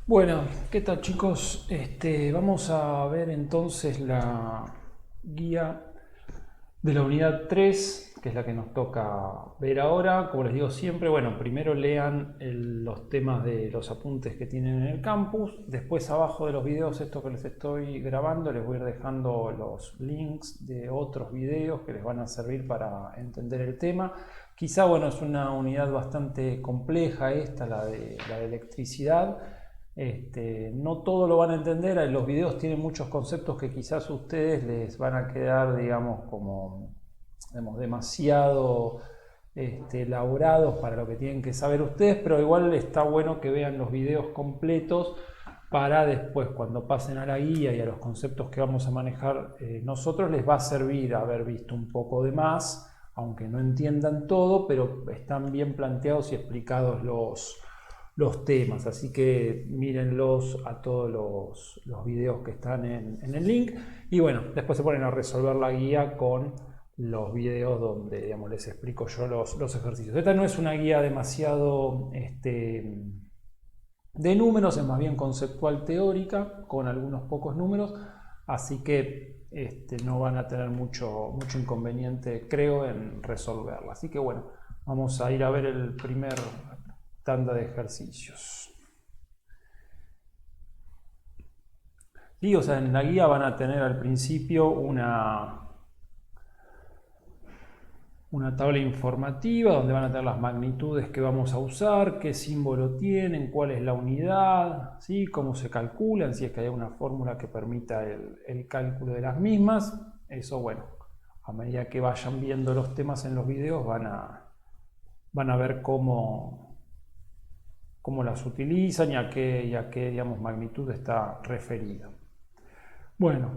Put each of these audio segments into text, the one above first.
Bueno, ¿qué tal chicos? Vamos a ver entonces la guía de la unidad 3, que es la que nos toca ver ahora. Como les digo siempre, bueno, primero lean los temas de los apuntes que tienen en el campus. Después abajo de los videos, estos que les estoy grabando, les voy a ir dejando los links de otros videos que les van a servir para entender el tema. Quizá, bueno, es una unidad bastante compleja esta, la de electricidad. No todo lo van a entender, los videos tienen muchos conceptos que quizás a ustedes les van a quedar, digamos, como demasiado elaborados para lo que tienen que saber ustedes, pero igual está bueno que vean los videos completos para después, cuando pasen a la guía y a los conceptos que vamos a manejar nosotros, les va a servir haber visto un poco de más, aunque no entiendan todo, pero están bien planteados y explicados los temas, así que mírenlos a todos los videos que están en el link y bueno, después se ponen a resolver la guía con los videos donde, digamos, les explico yo los ejercicios. Esta no es una guía demasiado de números, es más bien conceptual teórica con algunos pocos números, así que no van a tener mucho inconveniente, creo, en resolverla. Así que bueno, vamos a ir a ver el primer tanda de ejercicios. Sí, o sea, en la guía van a tener al principio una tabla informativa donde van a tener las magnitudes que vamos a usar, qué símbolo tienen, cuál es la unidad, ¿sí? Cómo se calculan, si es que hay una fórmula que permita el cálculo de las mismas. Eso, bueno, a medida que vayan viendo los temas en los videos van a ver cómo las utilizan y a qué digamos, magnitud está referida. Bueno,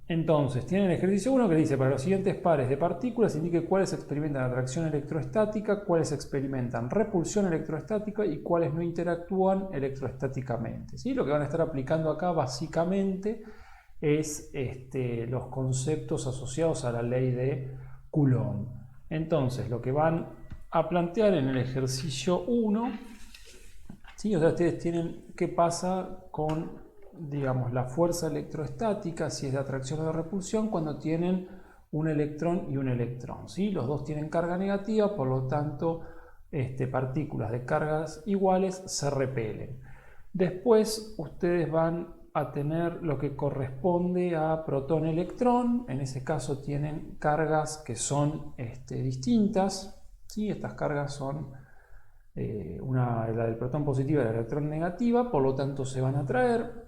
entonces tienen el ejercicio 1 que dice: para los siguientes pares de partículas indique cuáles experimentan atracción electrostática, cuáles experimentan repulsión electrostática y cuáles no interactúan electrostáticamente. ¿Sí? Lo que van a estar aplicando acá básicamente es los conceptos asociados a la ley de Coulomb. Entonces, lo que van a plantear en el ejercicio 1, ¿sí? O sea, ustedes tienen qué pasa con, digamos, la fuerza electrostática, si es de atracción o de repulsión, cuando tienen un electrón y un electrón, ¿sí? Los dos tienen carga negativa, por lo tanto, partículas de cargas iguales se repelen. Después ustedes van a tener lo que corresponde a protón-electrón. En ese caso tienen cargas que son distintas, ¿sí? Estas cargas son la del protón positiva y la del electrón negativa, por lo tanto se van a atraer.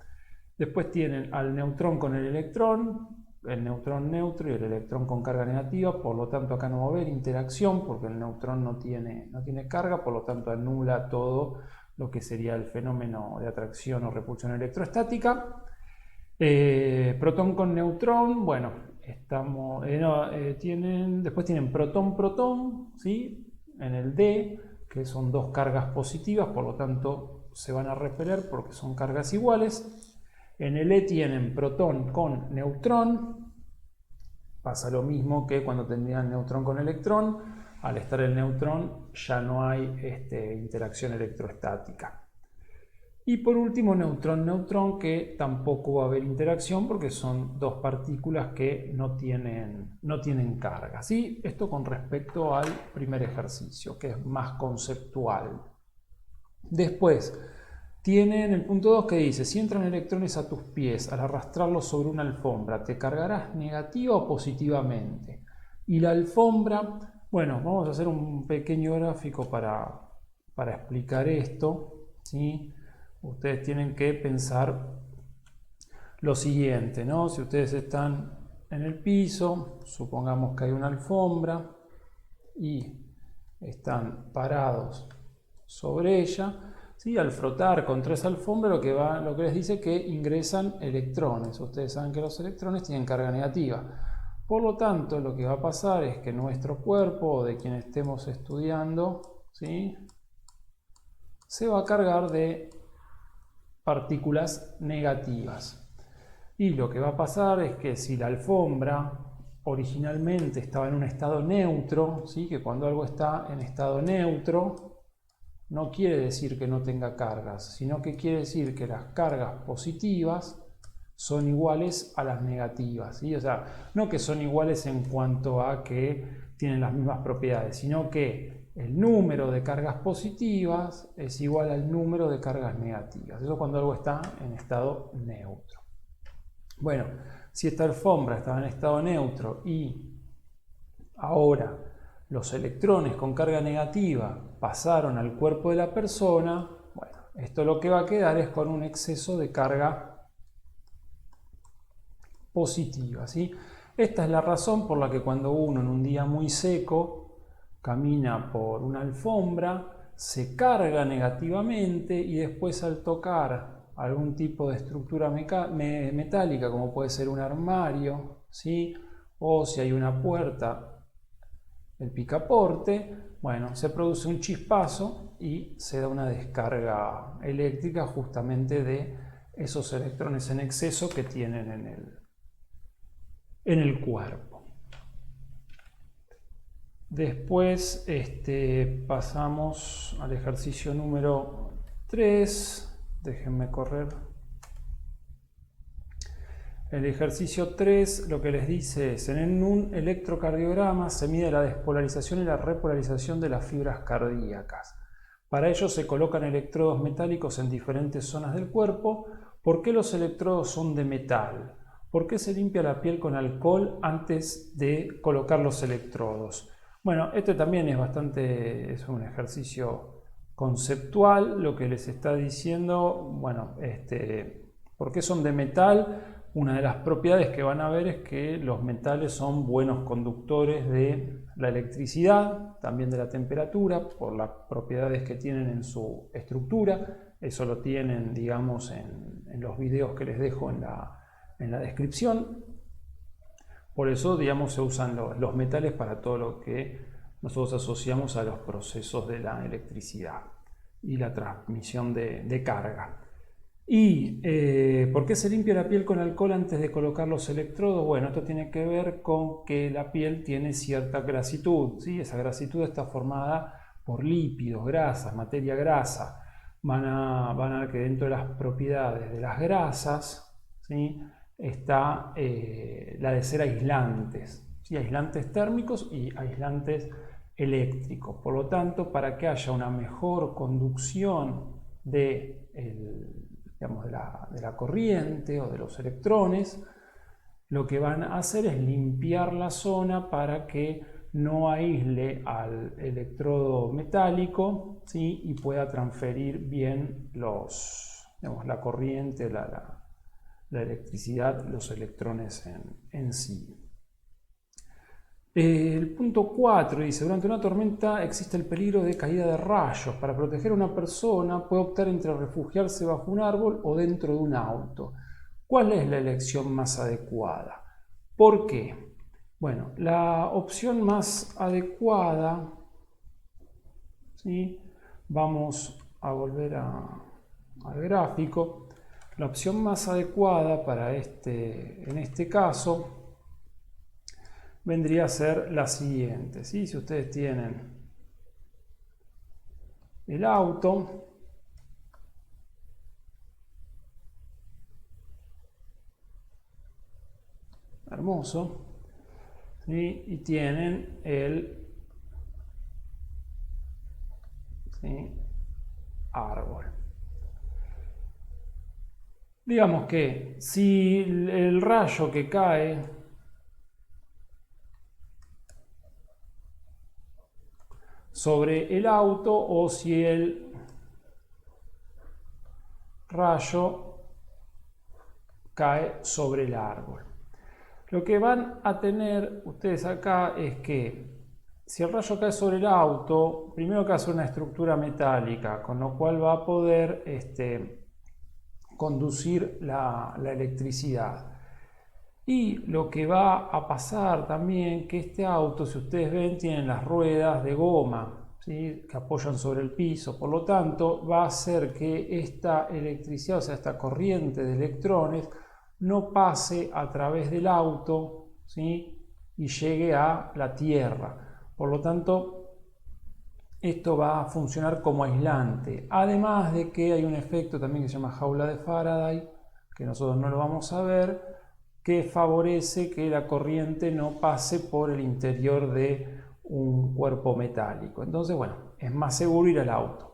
Después tienen al neutrón con el neutrón neutro y el electrón con carga negativa, por lo tanto acá no va a haber interacción porque el neutrón no tiene carga, por lo tanto anula todo lo que sería el fenómeno de atracción o repulsión electrostática. Protón con neutrón, bueno, después tienen protón-protón, ¿sí? En el D, que son dos cargas positivas, por lo tanto se van a repeler porque son cargas iguales. En el E tienen protón con neutrón, pasa lo mismo que cuando tendrían neutrón con electrón, al estar el neutrón ya no hay interacción electrostática. Y por último, neutrón-neutrón, que tampoco va a haber interacción porque son dos partículas que no tienen carga. ¿Sí? Esto con respecto al primer ejercicio, que es más conceptual. Después, tienen el punto 2 que dice: si entran electrones a tus pies al arrastrarlos sobre una alfombra, ¿te cargarás negativa o positivamente? Y la alfombra, bueno, vamos a hacer un pequeño gráfico para explicar esto, ¿sí? Ustedes tienen que pensar lo siguiente, ¿no? Si ustedes están en el piso, supongamos que hay una alfombra y están parados sobre ella, ¿sí? Al frotar contra esa alfombra lo que les dice que ingresan electrones. Ustedes saben que los electrones tienen carga negativa. Por lo tanto, lo que va a pasar es que nuestro cuerpo, o de quien estemos estudiando, ¿sí? Se va a cargar de partículas negativas. Y lo que va a pasar es que si la alfombra originalmente estaba en un estado neutro, ¿sí? Que cuando algo está en estado neutro, no quiere decir que no tenga cargas, sino que quiere decir que las cargas positivas son iguales a las negativas, ¿sí? O sea, no que son iguales en cuanto a que tienen las mismas propiedades, sino que el número de cargas positivas es igual al número de cargas negativas. Eso cuando algo está en estado neutro. Bueno, si esta alfombra estaba en estado neutro y ahora los electrones con carga negativa pasaron al cuerpo de la persona, bueno, esto lo que va a quedar es con un exceso de carga positiva, ¿sí? Esta es la razón por la que cuando uno en un día muy seco camina por una alfombra, se carga negativamente y después al tocar algún tipo de estructura metálica, como puede ser un armario, ¿sí? O si hay una puerta, el picaporte, bueno, se produce un chispazo y se da una descarga eléctrica justamente de esos electrones en exceso que tienen en el cuerpo. Después pasamos al ejercicio número 3. Déjenme correr. El ejercicio 3 lo que les dice es: en un electrocardiograma se mide la despolarización y la repolarización de las fibras cardíacas. Para ello se colocan electrodos metálicos en diferentes zonas del cuerpo. ¿Por qué los electrodos son de metal? ¿Por qué se limpia la piel con alcohol antes de colocar los electrodos? Bueno, este también es un ejercicio conceptual. Lo que les está diciendo, bueno, ¿por qué son de metal? Una de las propiedades que van a ver es que los metales son buenos conductores de la electricidad, también de la temperatura, por las propiedades que tienen en su estructura. Eso lo tienen, digamos, en los videos que les dejo en la descripción. Por eso, digamos, se usan los metales para todo lo que nosotros asociamos a los procesos de la electricidad y la transmisión de carga. ¿Y por qué se limpia la piel con alcohol antes de colocar los electrodos? Bueno, esto tiene que ver con que la piel tiene cierta grasitud, ¿sí? Esa grasitud está formada por lípidos, grasas, materia grasa. Van a ver que dentro de las propiedades de las grasas, ¿sí?, está la de ser aislantes, ¿sí? Aislantes térmicos y aislantes eléctricos. Por lo tanto, para que haya una mejor conducción de la corriente o de los electrones, lo que van a hacer es limpiar la zona para que no aísle al electrodo metálico, ¿sí?, y pueda transferir bien la corriente, la electricidad, los electrones en sí. El punto 4 dice: durante una tormenta existe el peligro de caída de rayos. Para proteger a una persona puede optar entre refugiarse bajo un árbol o dentro de un auto. ¿Cuál es la elección más adecuada? ¿Por qué? Bueno, la opción más adecuada, ¿sí?, vamos a volver al gráfico. La opción más adecuada para en este caso vendría a ser la siguiente, ¿sí? Si ustedes tienen el auto, hermoso, ¿sí?, y tienen ¿sí?, árbol. Digamos que si el rayo que cae sobre el auto o si el rayo cae sobre el árbol, lo que van a tener ustedes acá es que si el rayo cae sobre el auto, primero que hace una estructura metálica, con lo cual va a poder conducir la electricidad. Y lo que va a pasar también, que este auto, si ustedes ven, tiene las ruedas de goma, ¿sí?, que apoyan sobre el piso. Por lo tanto, va a hacer que esta electricidad, o sea, esta corriente de electrones, no pase a través del auto, ¿sí?, y llegue a la tierra. Por lo tanto, esto va a funcionar como aislante. Además de que hay un efecto también que se llama jaula de Faraday, que nosotros no lo vamos a ver, que favorece que la corriente no pase por el interior de un cuerpo metálico. Entonces, bueno, es más seguro ir al auto.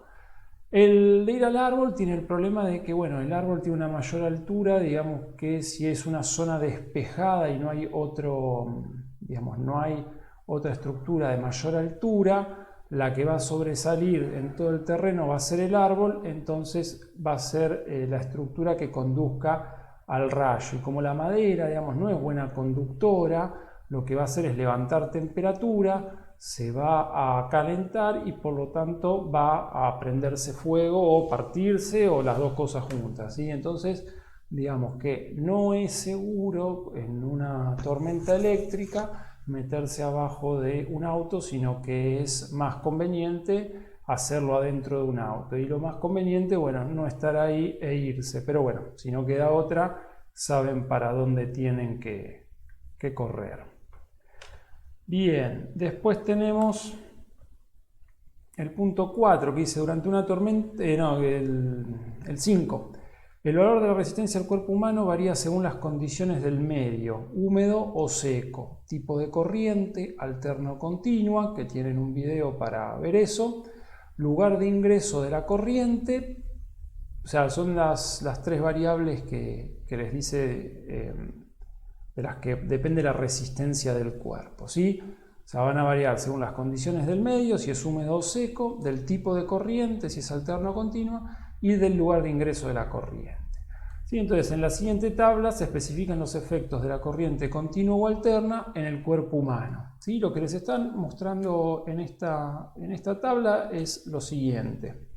El de ir al árbol tiene el problema de que, bueno, el árbol tiene una mayor altura, digamos que si es una zona despejada y no hay no hay otra estructura de mayor altura, la que va a sobresalir en todo el terreno va a ser el árbol, entonces va a ser la estructura que conduzca al rayo. Y como la madera, digamos, no es buena conductora, lo que va a hacer es levantar temperatura, se va a calentar y por lo tanto va a prenderse fuego o partirse o las dos cosas juntas, ¿sí? Entonces, digamos que no es seguro en una tormenta eléctrica meterse abajo de un auto, sino que es más conveniente hacerlo adentro de un auto. Y lo más conveniente, bueno, no estar ahí e irse. Pero bueno, si no queda otra, saben para dónde tienen que correr. Bien, después tenemos el punto 4 que dice durante una tormenta, el 5. El valor de la resistencia al cuerpo humano varía según las condiciones del medio, húmedo o seco, tipo de corriente, alterno o continua, que tienen un video para ver eso, lugar de ingreso de la corriente, o sea, son las tres variables que les dice, de las que depende la resistencia del cuerpo, ¿sí? O sea, van a variar según las condiciones del medio, si es húmedo o seco, del tipo de corriente, si es alterno o continua, y del lugar de ingreso de la corriente. ¿Sí? Entonces, en la siguiente tabla se especifican los efectos de la corriente continua o alterna en el cuerpo humano. ¿Sí? Lo que les están mostrando en esta tabla es lo siguiente.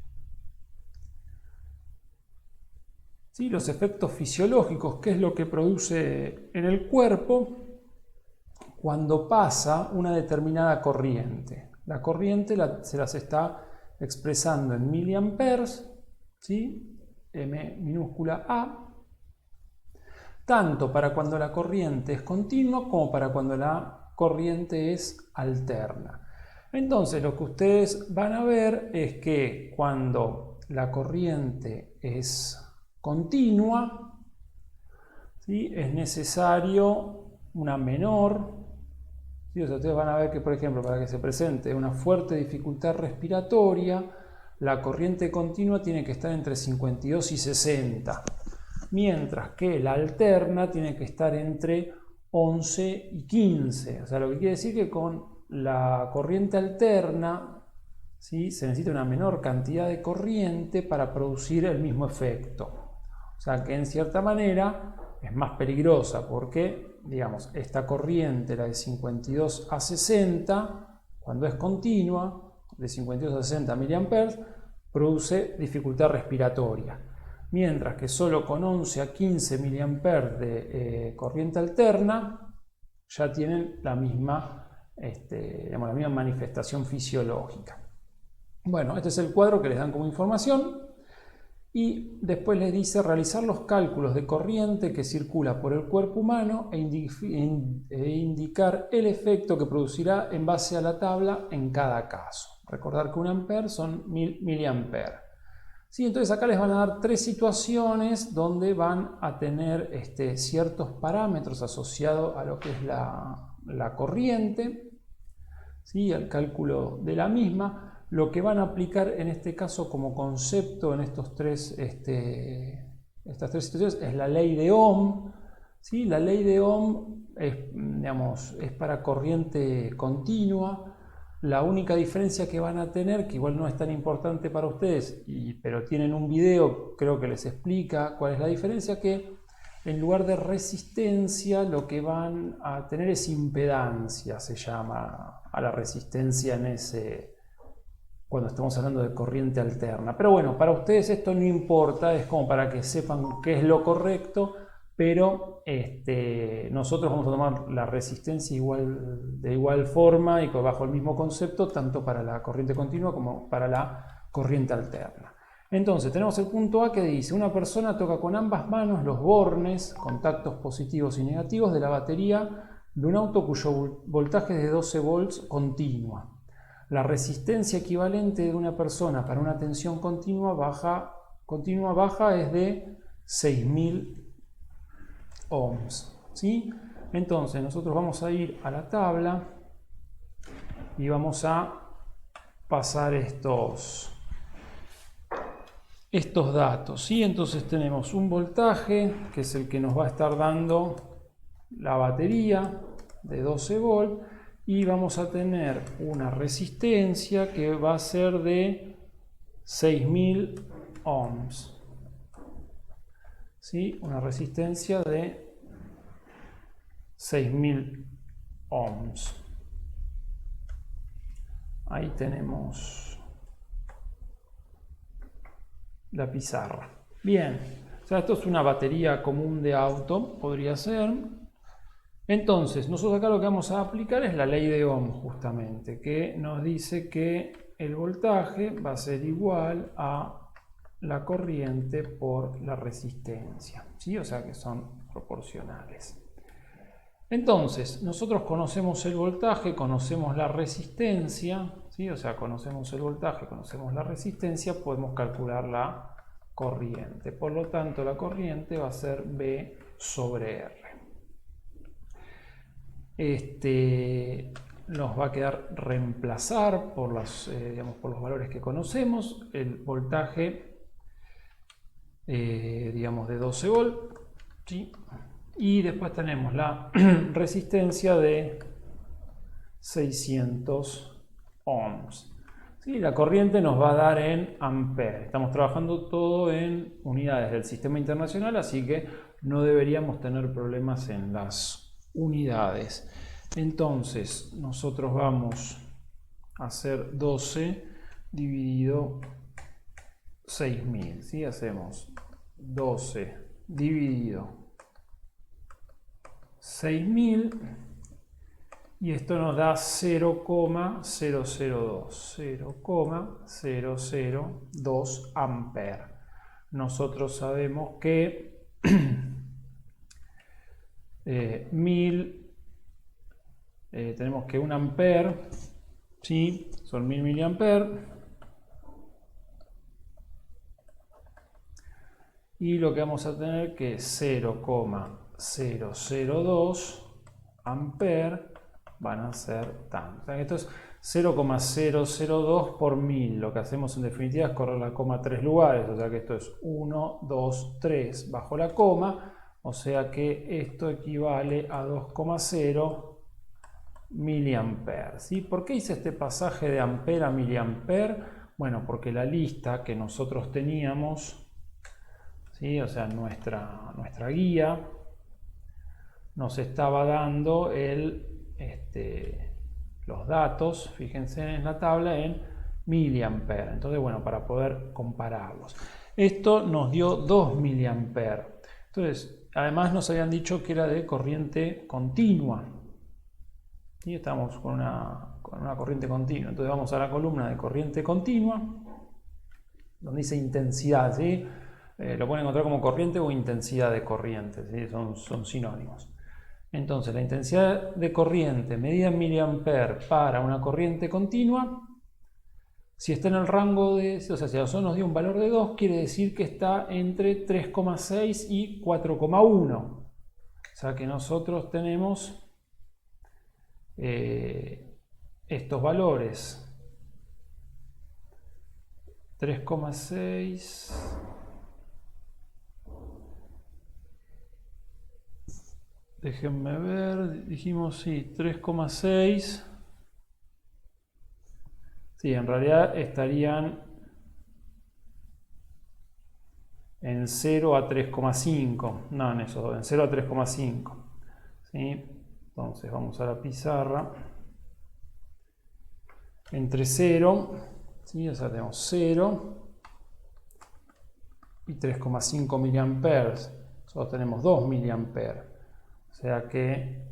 ¿Sí? Los efectos fisiológicos, qué es lo que produce en el cuerpo cuando pasa una determinada corriente. La corriente se las está expresando en miliamperes, ¿sí? M minúscula A, tanto para cuando la corriente es continua como para cuando la corriente es alterna. Entonces lo que ustedes van a ver es que cuando la corriente es continua, ¿sí? Es necesario una menor, ¿sí? O sea, ustedes van a ver que, por ejemplo, para que se presente una fuerte dificultad respiratoria, la corriente continua tiene que estar entre 52 y 60, mientras que la alterna tiene que estar entre 11 y 15. O sea, lo que quiere decir que con la corriente alterna, ¿sí? Se necesita una menor cantidad de corriente para producir el mismo efecto. O sea que en cierta manera es más peligrosa porque, digamos, esta corriente, la de 52 a 60, cuando es continua, de 52 a 60 miliamperes, produce dificultad respiratoria. Mientras que solo con 11 a 15 miliamperes de corriente alterna ya tienen la misma manifestación fisiológica. Bueno, este es el cuadro que les dan como información. Y después les dice realizar los cálculos de corriente que circula por el cuerpo humano e indicar el efecto que producirá en base a la tabla en cada caso. Recordar que un ampere son 1000 miliamperes. ¿Sí? Entonces acá les van a dar tres situaciones donde van a tener ciertos parámetros asociados a lo que es la corriente, ¿sí? Al cálculo de la misma. Lo que van a aplicar en este caso como concepto en estas tres situaciones es la ley de Ohm. ¿Sí? La ley de Ohm es para corriente continua. La única diferencia que van a tener, que igual no es tan importante para ustedes, pero tienen un video, creo que les explica cuál es la diferencia, que en lugar de resistencia lo que van a tener es impedancia, se llama a la resistencia cuando estamos hablando de corriente alterna. Pero bueno, para ustedes esto no importa, es como para que sepan qué es lo correcto, pero nosotros vamos a tomar la resistencia de igual forma y bajo el mismo concepto, tanto para la corriente continua como para la corriente alterna. Entonces tenemos el punto A que dice, una persona toca con ambas manos los bornes, contactos positivos y negativos de la batería de un auto cuyo voltaje es de 12 volts continua. La resistencia equivalente de una persona para una tensión continua baja es de 6000 ohms, ¿sí? Entonces nosotros vamos a ir a la tabla y vamos a pasar estos datos, ¿sí? Entonces tenemos un voltaje, que es el que nos va a estar dando la batería de 12 volt, y vamos a tener una resistencia que va a ser de 6000 ohms, ¿sí? Una resistencia de 6000 ohms. Ahí tenemos la pizarra. Bien, o sea, esto es una batería común de auto, podría ser. Entonces, nosotros acá lo que vamos a aplicar es la ley de Ohm, justamente, que nos dice que el voltaje va a ser igual a la corriente por la resistencia, ¿sí? O sea que son proporcionales. Entonces, nosotros conocemos el voltaje, conocemos la resistencia, ¿sí? O sea, conocemos el voltaje, conocemos la resistencia, podemos calcular la corriente. Por lo tanto, la corriente va a ser B sobre R. Nos va a quedar reemplazar por los valores que conocemos, el voltaje, de 12 volt, ¿sí? Y después tenemos la resistencia de 600 ohms. ¿Sí? La corriente nos va a dar en amperes. Estamos trabajando todo en unidades del sistema internacional, así que no deberíamos tener problemas en las unidades. Entonces, nosotros vamos a hacer 12 dividido 6000. ¿Sí? Hacemos 12 dividido 6000 y esto nos da 0,002 amperes. Nosotros sabemos que 1000, tenemos que 1 ampere, ¿sí? Son 1000 miliamperes, y lo que vamos a tener que 0,002 amperes van a ser tanto. Esto es 0,002 por 1000. Lo que hacemos en definitiva es correr la coma 3 lugares, o sea que esto es 1, 2, 3 bajo la coma, o sea que esto equivale a 2,0 miliamperes. ¿Sí? ¿Por qué hice este pasaje de ampere a miliamper? Bueno, porque la lista que nosotros teníamos, ¿sí? O sea, nuestra guía nos estaba dando los datos, fíjense en la tabla, en miliamperes. Entonces, bueno, para poder compararlos. Esto nos dio 2 miliamperes. Entonces, además nos habían dicho que era de corriente continua. Y estamos con una corriente continua. Entonces vamos a la columna de corriente continua, donde dice intensidad, ¿sí? Lo pueden encontrar como corriente o intensidad de corriente, ¿sí? Son sinónimos. Entonces, la intensidad de corriente medida en miliamperes para una corriente continua, si está en el rango de, o sea, si a nosotros nos dio un valor de 2, quiere decir que está entre 3,6 y 4,1. O sea que nosotros tenemos estos valores. 3,6. Déjenme ver, dijimos sí, 3,6. Sí, en realidad estarían en 0 a 3,5. No, en eso, en 0 a 3,5. ¿Sí? Entonces vamos a la pizarra. Entre 0, ¿sí? O sea, tenemos 0 y 3,5 miliamperes. Solo tenemos 2 miliamperes. O sea que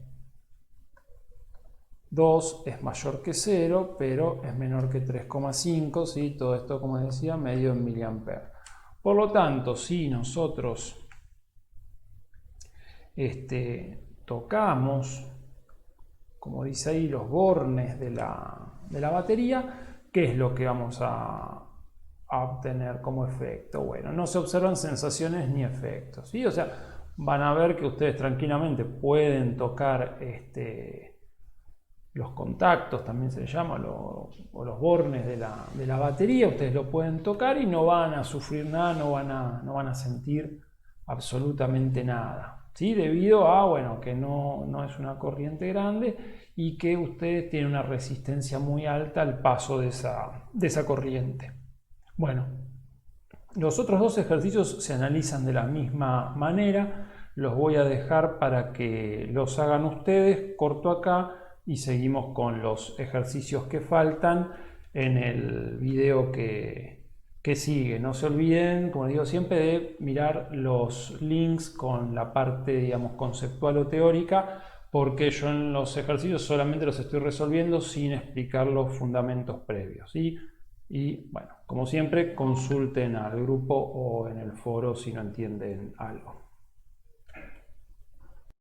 2 es mayor que 0, pero es menor que 3,5, ¿sí? Todo esto, como decía, medio en miliamperes. Por lo tanto, si nosotros tocamos, como dice ahí, los bornes de la la batería, ¿qué es lo que vamos a obtener como efecto? Bueno, no se observan sensaciones ni efectos, ¿sí? O sea, van a ver que ustedes tranquilamente pueden tocar los contactos, también se llama, o los bornes de la batería, ustedes lo pueden tocar y no van a sufrir nada, no van a sentir absolutamente nada, ¿sí? Debido a, bueno, que no es una corriente grande y que ustedes tienen una resistencia muy alta al paso de esa corriente. Bueno, los otros dos ejercicios se analizan de la misma manera, los voy a dejar para que los hagan ustedes, corto acá y seguimos con los ejercicios que faltan en el video que sigue. No se olviden, como digo siempre, de mirar los links con la parte, digamos, conceptual o teórica, porque yo en los ejercicios solamente los estoy resolviendo sin explicar los fundamentos previos, ¿sí? Y bueno, como siempre, consulten al grupo o en el foro si no entienden algo.